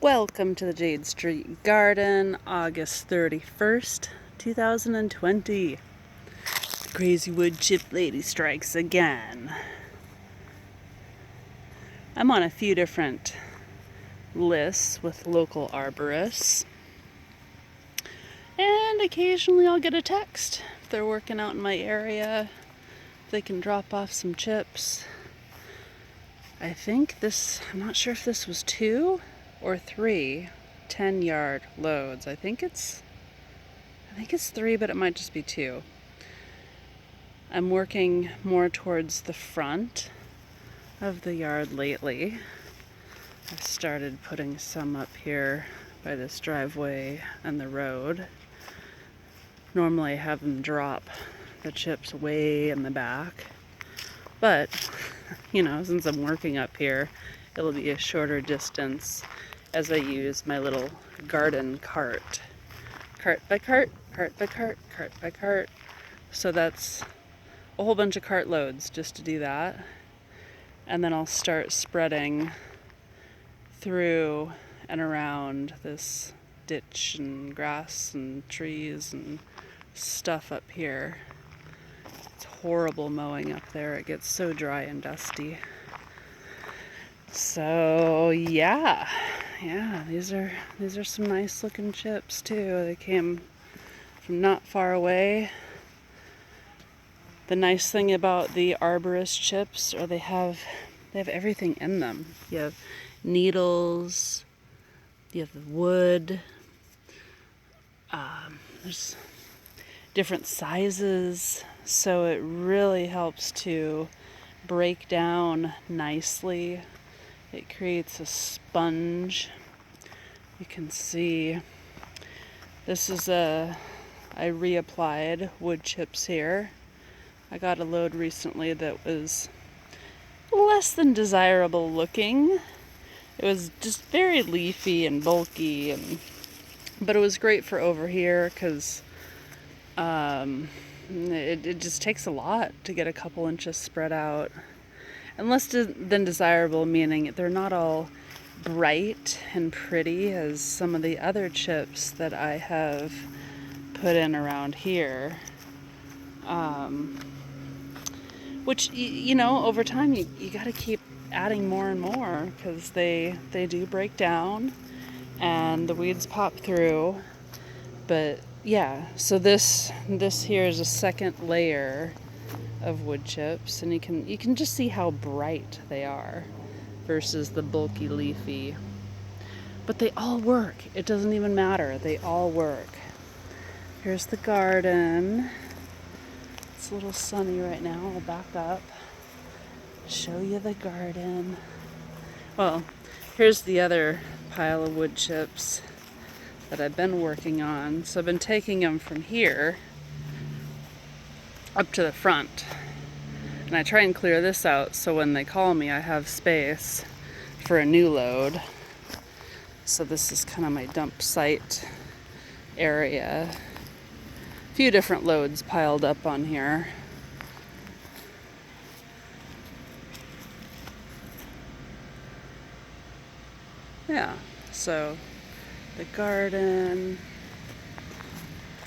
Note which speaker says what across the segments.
Speaker 1: Welcome to the Jade Street Garden, August 31st, 2020. The crazy wood chip lady strikes again. I'm on a few different lists with local arborists. And occasionally I'll get a text if they're working out in my area, if they can drop off some chips. I'm not sure if this was 2 or 3 10-yard loads. I think it's 3, but it might just be 2. I'm working more towards the front of the yard lately. I've started putting some up here by this driveway and the road. Normally I have them drop the chips way in the back, but since I'm working up here, it'll be a shorter distance as I use my little garden cart. Cart by cart, cart by cart, cart by cart. So that's a whole bunch of cart loads just to do that. And then I'll start spreading through and around this ditch and grass and trees and stuff up here. It's horrible mowing up there. It gets so dry and dusty. So yeah, these are some nice looking chips too. They came from not far away. The nice thing about the arborist chips are they have everything in them. You have needles, you have the wood, there's different sizes, so it really helps to break down nicely. It creates a sponge. You can see this is I reapplied wood chips here. I got a load recently that was less than desirable looking. It was just very leafy and bulky, but it was great for over here because it just takes a lot to get a couple inches spread out. And less than desirable, meaning they're not all bright and pretty as some of the other chips that I have put in around here. Which, over time you got to keep adding more and more because they do break down and the weeds pop through. But yeah, so this here is a second layer of wood chips, and you can just see how bright they are versus the bulky leafy. But they all work. It doesn't even matter. They all work. Here's the garden. It's a little sunny right now. I'll back up, show you the garden. Well, here's the other pile of wood chips that I've been working on. So I've been taking them from here up to the front, and I try and clear this out so when they call me I have space for a new load. So this is kind of my dump site area. A few different loads piled up on here. Yeah, so the garden,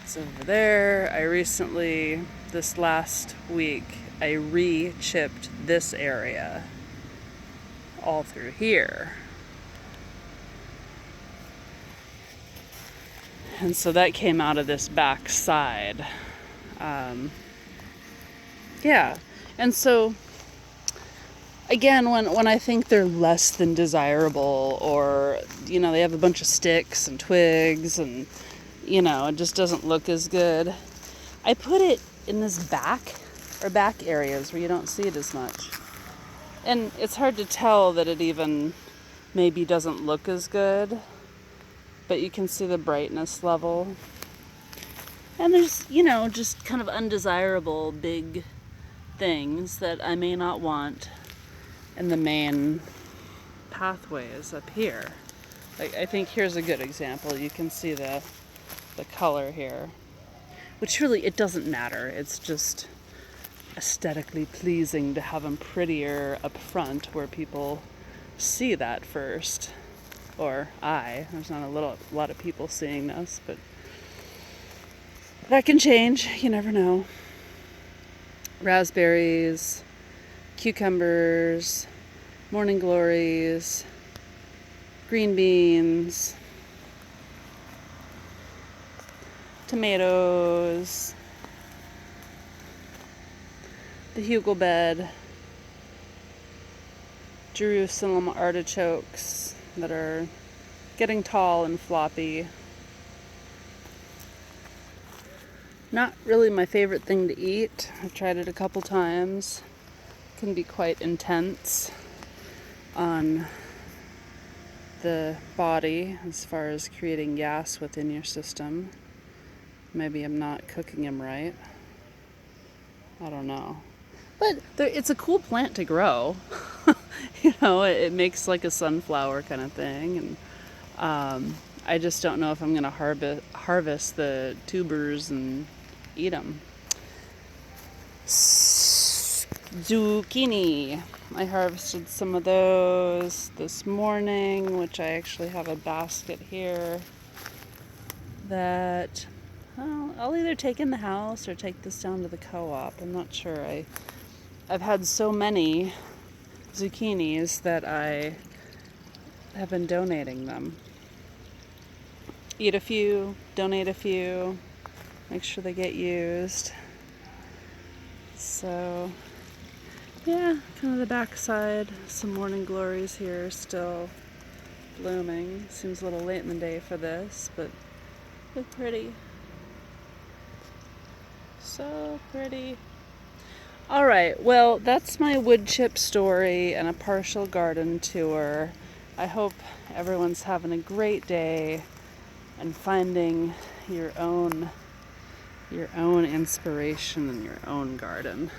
Speaker 1: it's over there. This last week, I re-chipped this area all through here. And so that came out of this back side. And so again, when I think they're less than desirable, or they have a bunch of sticks and twigs and it just doesn't look as good, I put it in this back areas where you don't see it as much. And it's hard to tell that it even maybe doesn't look as good, but you can see the brightness level. And there's, just kind of undesirable big things that I may not want in the main pathways up here. I think here's a good example. You can see the color here, which really, it doesn't matter. It's just aesthetically pleasing to have them prettier up front where people see that first. or there's not a lot of people seeing this, but that can change. You never know. Raspberries, cucumbers, morning glories, green beans, tomatoes, the hugel bed, Jerusalem artichokes that are getting tall and floppy. Not really my favorite thing to eat. I've tried it a couple times. It can be quite intense on the body as far as creating gas within your system. Maybe I'm not cooking them right. I don't know. But it's a cool plant to grow. You know, it makes like a sunflower kind of thing. And I just don't know if I'm going to harvest the tubers and eat them. Zucchini. I harvested some of those this morning, which I actually have a basket here that I'll either take in the house or take this down to the co-op. I'm not sure. I've had so many zucchinis that I have been donating them. Eat a few, donate a few, make sure they get used. So, yeah, kind of the backside. Some morning glories here still blooming. Seems a little late in the day for this, but they're pretty. So pretty. Alright, well, that's my wood chip story and a partial garden tour. I hope everyone's having a great day and finding your own inspiration in your own garden.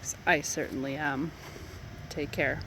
Speaker 1: 'Cause I certainly am. Take care.